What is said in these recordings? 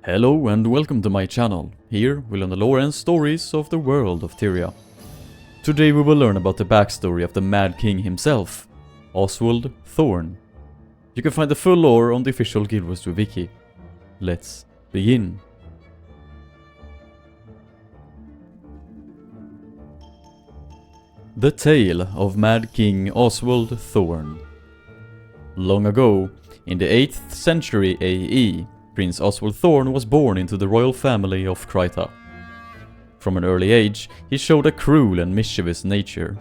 Hello and welcome to my channel. Here we learn the lore and stories of the world of Tyria. Today we will learn about the backstory of the Mad King himself, Oswald Thorn. You can find the full lore on the official Guild Wars 2 wiki. Let's begin. The Tale of Mad King Oswald Thorn. Long ago, in the 8th century AE, Prince Oswald Thorn was born into the royal family of Kryta. From an early age, he showed a cruel and mischievous nature.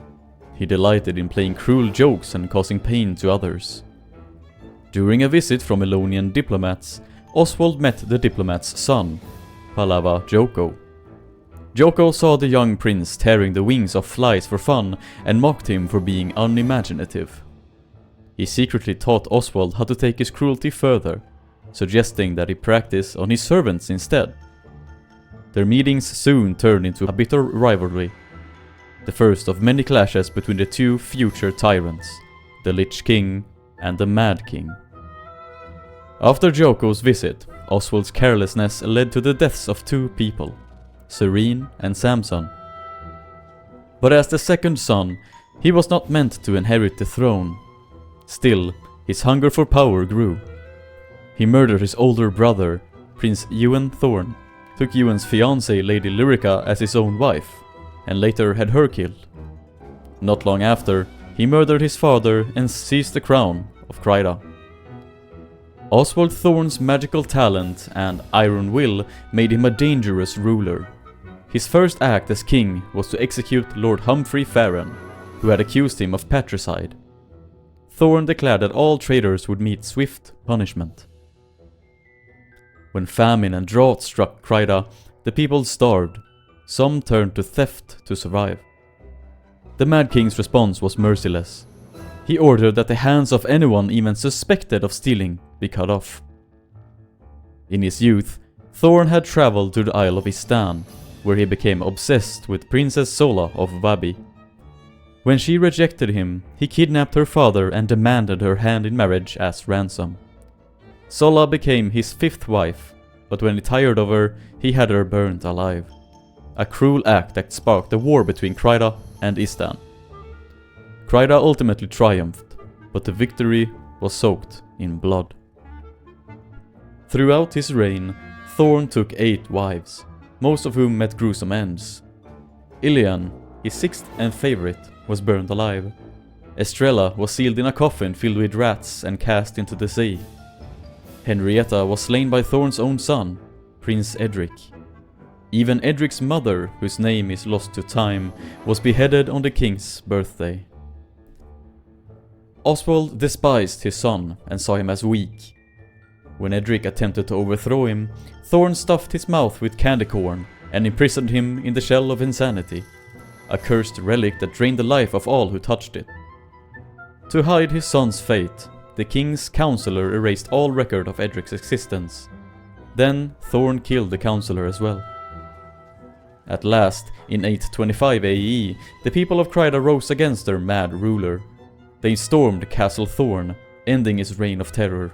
He delighted in playing cruel jokes and causing pain to others. During a visit from Elonian diplomats, Oswald met the diplomat's son, Palava Joko. Joko saw the young prince tearing the wings of flies for fun and mocked him for being unimaginative. He secretly taught Oswald how to take his cruelty further, suggesting that he practice on his servants instead. Their meetings soon turned into a bitter rivalry, the first of many clashes between the two future tyrants, the Lich King and the Mad King. After Joko's visit, Oswald's carelessness led to the deaths of two people, Serene and Samson. But as the second son, he was not meant to inherit the throne. Still, his hunger for power grew. He murdered his older brother, Prince Ewan Thorn, took Ewan's fiancée Lady Lyrica as his own wife, and later had her killed. Not long after, he murdered his father and seized the crown of Kryta. Oswald Thorn's magical talent and iron will made him a dangerous ruler. His first act as king was to execute Lord Humphrey Farron, who had accused him of patricide. Thorn declared that all traitors would meet swift punishment. When famine and drought struck Kryta, the people starved. Some turned to theft to survive. The Mad King's response was merciless. He ordered that the hands of anyone even suspected of stealing be cut off. In his youth, Thorn had traveled to the Isle of Istan, where he became obsessed with Princess Sola of Vabi. When she rejected him, he kidnapped her father and demanded her hand in marriage as ransom. Sola became his fifth wife, but when he tired of her, he had her burnt alive. A cruel act that sparked a war between Kryta and Istan. Kryta ultimately triumphed, but the victory was soaked in blood. Throughout his reign, Thorn took 8 wives, most of whom met gruesome ends. Ilian, his sixth and favorite, was burned alive. Estrella was sealed in a coffin filled with rats and cast into the sea. Henrietta was slain by Thorn's own son, Prince Edric. Even Edric's mother, whose name is lost to time, was beheaded on the king's birthday. Oswald despised his son and saw him as weak. When Edric attempted to overthrow him, Thorn stuffed his mouth with candy corn and imprisoned him in the Shell of Insanity, a cursed relic that drained the life of all who touched it. To hide his son's fate, the king's counselor erased all record of Edric's existence. Then Thorn killed the counselor as well. At last, in 825 AE, the people of Kryta rose against their mad ruler. They stormed Castle Thorn, ending his reign of terror.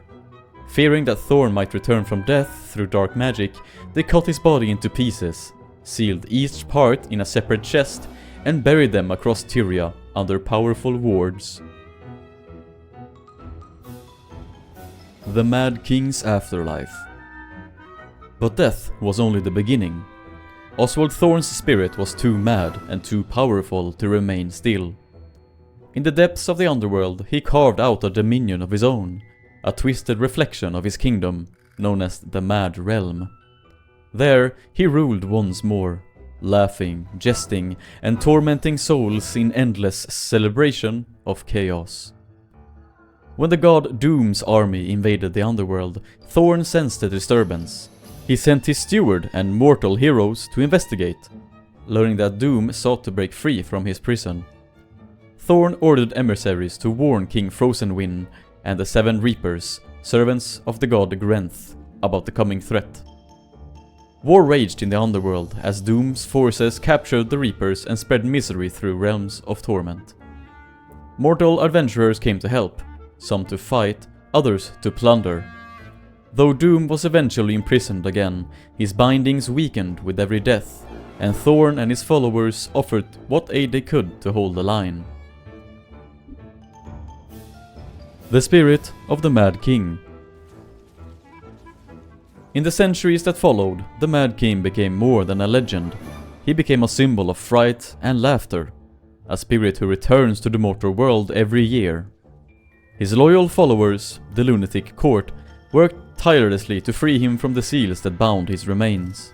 Fearing that Thorn might return from death through dark magic, they cut his body into pieces, sealed each part in a separate chest, and buried them across Tyria under powerful wards. The Mad King's Afterlife. But death was only the beginning. Oswald Thorn's spirit was too mad and too powerful to remain still. In the depths of the underworld, he carved out a dominion of his own, a twisted reflection of his kingdom, known as the Mad Realm. There, he ruled once more, laughing, jesting, and tormenting souls in endless celebration of chaos. When the god Doom's army invaded the underworld, Thorn sensed the disturbance. He sent his steward and mortal heroes to investigate, learning that Doom sought to break free from his prison. Thorn ordered emissaries to warn King Frozenwind and the 7 Reapers, servants of the god Grenth, about the coming threat. War raged in the underworld as Doom's forces captured the Reapers and spread misery through realms of torment. Mortal adventurers came to help, some to fight, others to plunder. Though Doom was eventually imprisoned again, his bindings weakened with every death, and Thorn and his followers offered what aid they could to hold the line. The spirit of the Mad King. In the centuries that followed, the Mad King became more than a legend. He became a symbol of fright and laughter, a spirit who returns to the mortal world every year. His loyal followers, the lunatic court, worked tirelessly to free him from the seals that bound his remains.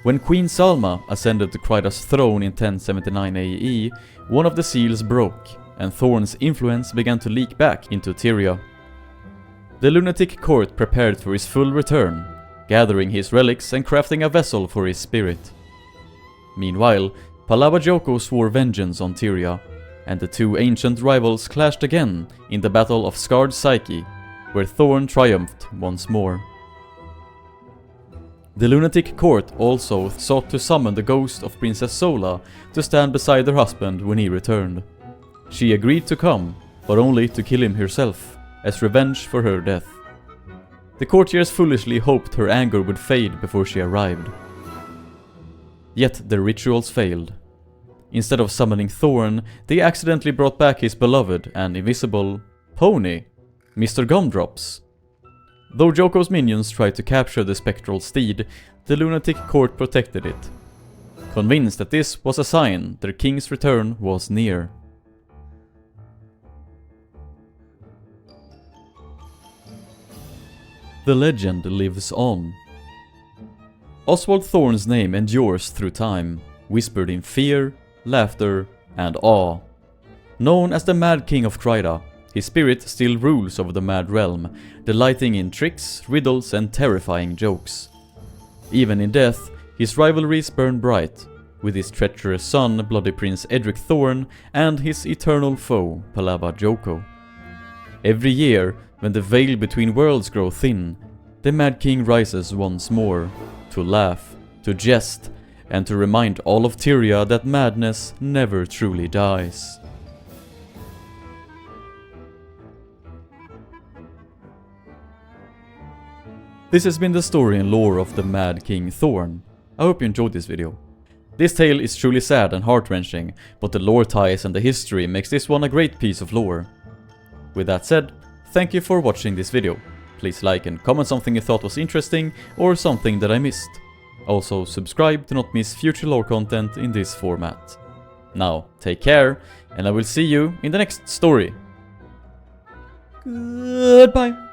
When Queen Salma ascended to Kryta's throne in 1079 AE, one of the seals broke, and Thorn's influence began to leak back into Tyria. The lunatic court prepared for his full return, gathering his relics and crafting a vessel for his spirit. Meanwhile, Palava Joko swore vengeance on Tyria, and the two ancient rivals clashed again in the Battle of Scarred Psyche, where Thorn triumphed once more. The lunatic court also sought to summon the ghost of Princess Sola to stand beside her husband when he returned. She agreed to come, but only to kill him herself, as revenge for her death. The courtiers foolishly hoped her anger would fade before she arrived. Yet their rituals failed. Instead of summoning Thorn, they accidentally brought back his beloved and invisible pony, Mr. Gumdrops. Though Joko's minions tried to capture the spectral steed, the lunatic court protected it, convinced that this was a sign their king's return was near. The legend lives on. Oswald Thorn's name endures through time, whispered in fear, laughter, and awe. Known as the Mad King of Kryta, his spirit still rules over the Mad Realm, delighting in tricks, riddles, and terrifying jokes. Even in death, his rivalries burn bright, with his treacherous son, Bloody Prince Edric Thorn, and his eternal foe, Palava Joko. Every year, when the veil between worlds grows thin, the Mad King rises once more, to laugh, to jest, and to remind all of Tyria that madness never truly dies. This has been the story and lore of the Mad King Thorn. I hope you enjoyed this video. This tale is truly sad and heart-wrenching, but the lore ties and the history makes this one a great piece of lore. With that said, thank you for watching this video. Please like and comment something you thought was interesting or something that I missed. Also subscribe to not miss future lore content in this format. Now, take care, and I will see you in the next story. Goodbye!